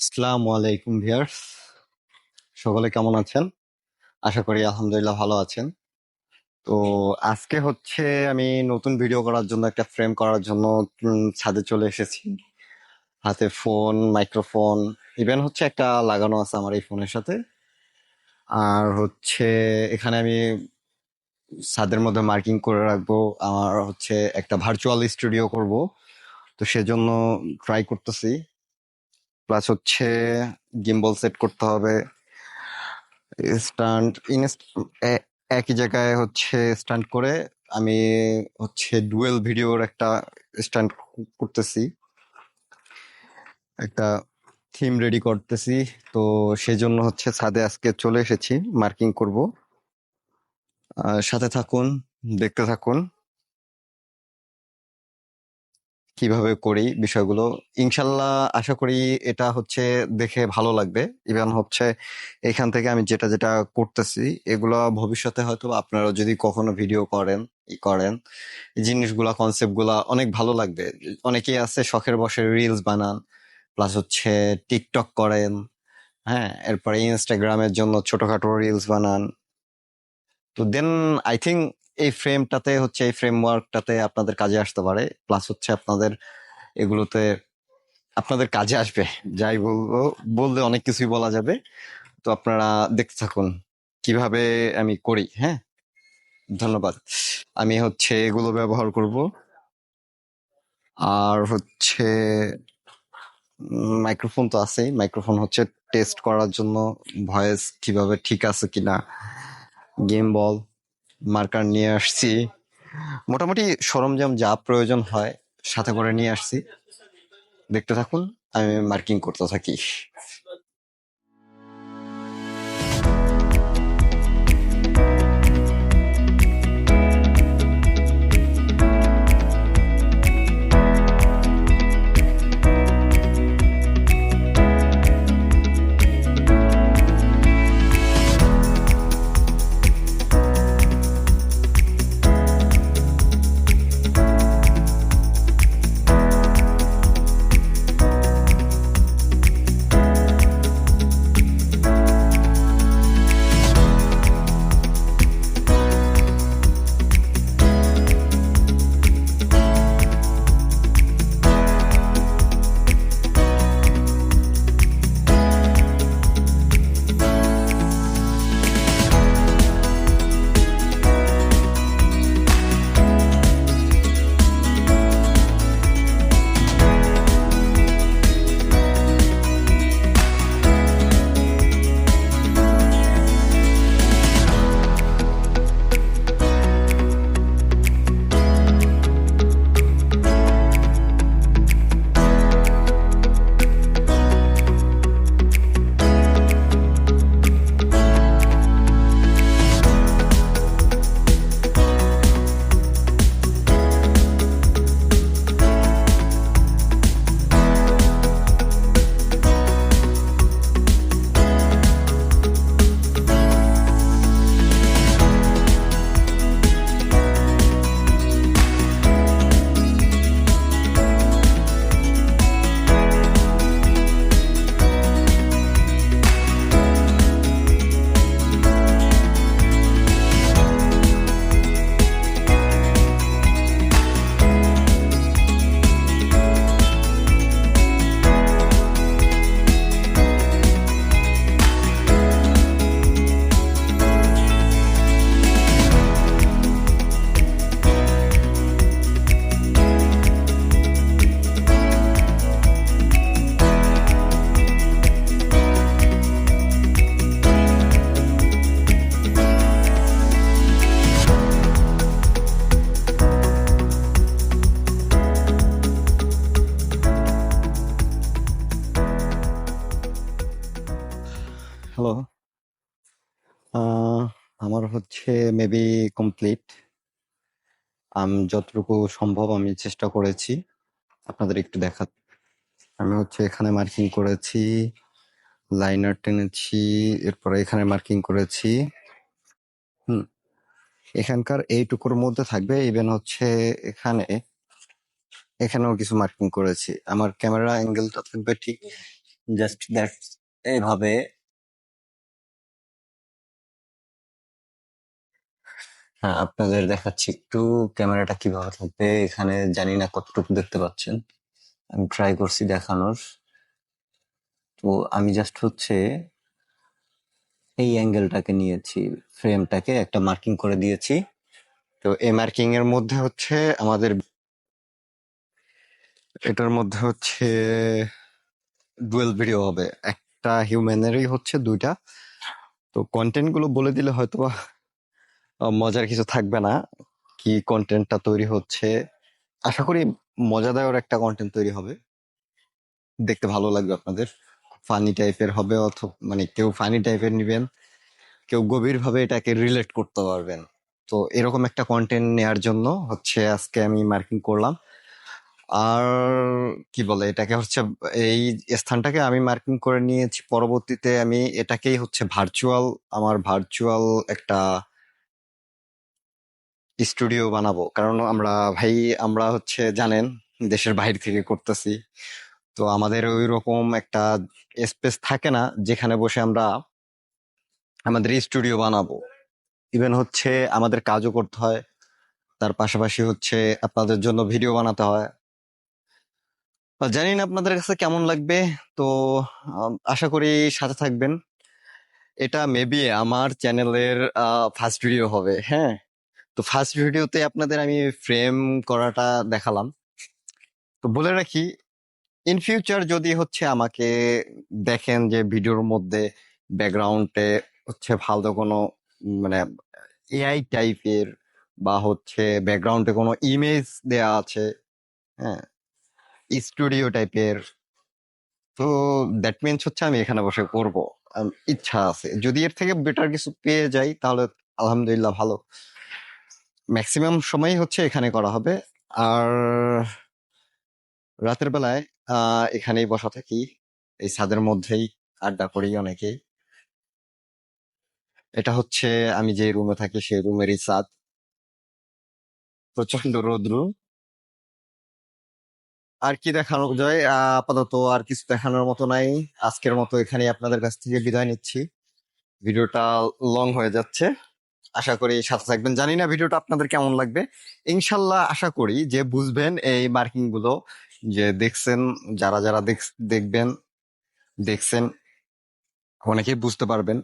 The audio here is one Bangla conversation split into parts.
আসসালামু আলাইকুম ভিউয়ার্স, সকলে কেমন আছেন? আশা করি আলহামদুলিল্লাহ ভালো আছেন। তো আজকে হচ্ছে আমি নতুন ভিডিও করার জন্য একটা ফ্রেম করার জন্য ছাদে চলে এসেছি। হাতে ফোন, মাইক্রোফোন, ইভেন হচ্ছে একটা লাগানো আছে আমার এই ফোনের সাথে। আর হচ্ছে এখানে আমি ছাদের মধ্যে মার্কিং করে রাখবো। আমার হচ্ছে একটা ভার্চুয়াল স্টুডিও করব, তো সেজন্য ট্রাই করতেছি। প্লাস হচ্ছে গিম্বল সেট করতে হবে, স্টান্ট একই জায়গায় হচ্ছে স্টান্ট করে আমি হচ্ছে ডুয়েল ভিডিওর একটা স্টান্ট করতেছি, একটা থিম রেডি করতেছি। তো সেই জন্য হচ্ছে ছাদে আজকে চলে এসেছি, মার্কিং করব। সাথে থাকুন, দেখতে থাকুন কিভাবে করি বিষয়গুলো। ইনশাল্লাহ আশা করি এটা হচ্ছে দেখে ভালো লাগবে। ইভেন হচ্ছে এখান থেকে আমি যেটা যেটা করতেছি এগুলো ভবিষ্যতে হয়তো আপনারা যদি কখনো ভিডিও করেন এই জিনিসগুলা, কনসেপ্ট গুলা অনেক ভালো লাগবে। অনেকেই আছে শখের বশে রিলস বানান, প্লাস হচ্ছে টিকটক করেন, হ্যাঁ, এরপরে ইনস্টাগ্রামের জন্য ছোটখাটো রিলস বানান। তো দেন আই থিঙ্ক এই ফ্রেমটাতে হচ্ছে, এই ফ্রেমওয়ার্কটাতে আপনাদের কাজে আসতে পারে। প্লাস হচ্ছে আপনাদের এগুলোতে আপনাদের কাজে আসবে। যাই বলবো, বললে অনেক কিছুই বলা যাবে। তো আপনারা দেখতে থাকুন কিভাবে আমি করি। হ্যাঁ, ধন্যবাদ। আমি হচ্ছে এগুলো ব্যবহার করব। আর হচ্ছে মাইক্রোফোন তো আছেই, মাইক্রোফোন হচ্ছে টেস্ট করার জন্য ভয়েস কিভাবে ঠিক আছে কিনা। গেম বল, মার্কার নিয়ে আসছি, মোটামুটি সরঞ্জাম যা প্রয়োজন হয় সাথে করে নিয়ে আসছি। দেখতে থাকুন, আমি মার্কিং করতে থাকি। হ্যালো। আমার হচ্ছে মেবি কমপ্লিট। যতটুকু সম্ভব আমি চেষ্টা করেছি আপনাদের একটু দেখা। আমি হচ্ছে এখানে মার্কিং করেছি, লাইনার টেনেছি, এরপরে এখানে মার্কিং করেছি। হুম, এখানকার এইটুকুর মধ্যে থাকবে। ইভেন হচ্ছে এখানেও কিছু মার্কিং করেছি। আমার ক্যামেরা অ্যাঙ্গেলটা থাকবে ঠিক জাস্ট দ্যাট, এইভাবে। হ্যাঁ, আপনাদের দেখাচ্ছি একটু ক্যামেরাটা কিভাবে থাকবে এখানে, জানি না কতটুকু দেখতে পাচ্ছেন। আমি ট্রাই করছি দেখানোর। তো আমি জাস্ট হচ্ছে এই অ্যাঙ্গেলটাকে নিয়েছি, ফ্রেমটাকে একটা মার্কিং করে দিয়েছি। তো এই মার্কিং এর মধ্যে হচ্ছে আমাদের, এটার মধ্যে হচ্ছে ডুয়েল ভিডিও হবে, একটা হিউম্যানেরই হচ্ছে দুইটা। তো কন্টেন্ট গুলো বলে দিলে হয়তো মজার কিছু থাকবে না। কি কন্টেন্টটা তৈরি হচ্ছে, আশা করি মজাদার একটা কন্টেন্ট তৈরি হবে, দেখতে ভালো লাগবে আপনাদের। ফানি টাইপের হবে, অথবা মানে কেউ ফানি টাইপের নিবেন, কেউ গভীর ভাবে এটাকে রিলেট করতে পারবেন। তো এরকম একটা কন্টেন্ট নেয়ার জন্য হচ্ছে আজকে আমি মার্কিং করলাম। আর কি বলে এটাকে হচ্ছে, এই স্থানটাকে আমি মার্কিং করে নিয়েছি, পরবর্তীতে আমি এটাকেই হচ্ছে ভার্চুয়াল, আমার ভার্চুয়াল একটা স্টুডিও বানাবো। কারণ আমরা ভাই, আমরা হচ্ছে জানেন দেশের বাইরে থেকে করতেছি। তো আমাদের ওই রকম একটা স্পেস থাকে না যেখানে বসে আমরা আমাদের স্টুডিও বানাবো। ইভেন হচ্ছে আমাদের কাজও করতে হয়, তার পাশাপাশি হচ্ছে আপনাদের জন্য ভিডিও বানাতে হয়। জানি না আপনাদের কাছে কেমন লাগবে। তো আশা করি সাথে থাকবেন। এটা মেবি আমার চ্যানেলের ফার্স্ট ভিডিও হবে, হ্যাঁ। তো ফার্স্ট ভিডিওতে আপনাদের আমি ফ্রেম করাটা দেখালাম। তো বলে রাখি, ইন ফিউচার যদি হচ্ছে আমাকে দেখেন যে ভিডিওর মধ্যে ব্যাকগ্রাউন্ডে হচ্ছে ভালো কোনো মানে এআই টাইপের, বা হচ্ছে ব্যাকগ্রাউন্ডে কোনো ইমেজ দেয়া আছে, হ্যাঁ, স্টুডিও টাইপের, তো দ্যাট মিনস হচ্ছে আমি এখানে বসে করব। ইচ্ছা আছে, যদি এর থেকে বেটার কিছু পেয়ে যাই তাহলে আলহামদুলিল্লাহ ভালো। ম্যাক্সিমাম সময় হচ্ছে এখানে করা হবে। আর রাতের বেলায় এখানেই বসা থাকি, এই ছাদের মধ্যেই আড্ডা করি অনেকেই। এটা হচ্ছে আমি যে রুমে থাকি সেই রুমেরই ছাদ, প্রচন্ড রৌদ্র। আর কি দেখানো যায়, আপাতত আর কিছু দেখানোর মতো নাই। আজকের মতো এখানেই আপনাদের কাছ থেকে বিদায় নিচ্ছি। ভিডিওটা লং হয়ে যাচ্ছে, আশা করি সাথে থাকবেন। জানি না ভিডিওটা আপনাদের কেমন লাগবে। ইনশাল্লাহ আশা করি যে বুঝবেন এই মার্কিং গুলো, যে দেখছেন, যারা যারা দেখবেন, দেখছেন, অনেকেই বুঝতে পারবেন।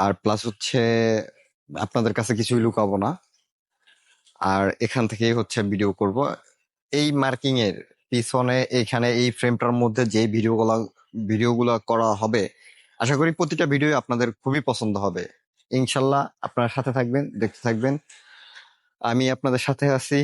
আর প্লাস হচ্ছে আপনাদের কাছে কিছুই লুকাবো না। আর এখান থেকেই হচ্ছে ভিডিও করব। এই মার্কিং এর পিছনে এখানে এই ফ্রেমটার মধ্যে যে ভিডিওগুলো করা হবে, আশা করি প্রতিটা ভিডিও আপনাদের খুবই পছন্দ হবে। ইনশাল্লাহ আপনারা সাথে থাকবেন, দেখতে থাকবেন। আমি আপনাদের সাথে আছি।